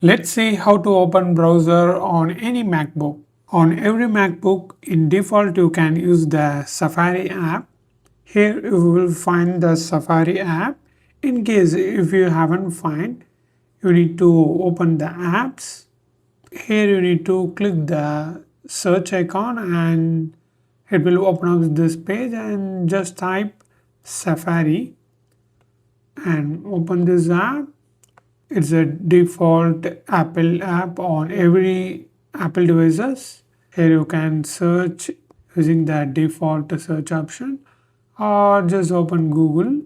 Let's see how to open browser on any MacBook. On every MacBook, in default, you can use the Safari app. Here you will find the Safari app. In case if you haven't find, you need to open the apps. Here you need to click the search icon and it will open up this page and just type Safari and open this app. It's a default Apple app on every Apple devices. Here you can search using the default search option or just open Google.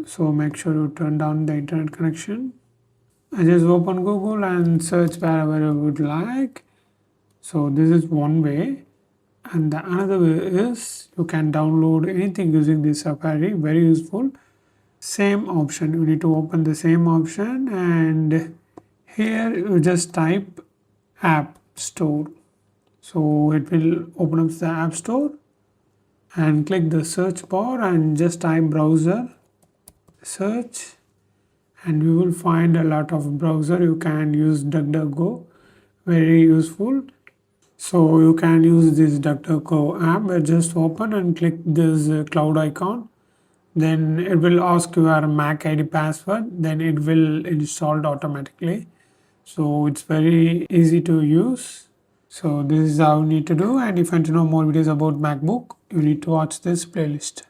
So make sure you turn down the internet connection. I just open Google and search wherever you would like. So this is one way. And the another way is you can download anything using this Safari, very useful. Same option, you need to open the same option and here you just type App Store. So it will open up the App Store and click the search bar and just type browser search and you will find a lot of browser. You can use DuckDuckGo, very useful. So you can use this DuckDuckGo app, just open and click this cloud icon. Then it will ask your Mac ID password, then it will install automatically. So it's very easy to use. So this is how you need to do, and if you want to know more videos about MacBook, you need to watch this playlist.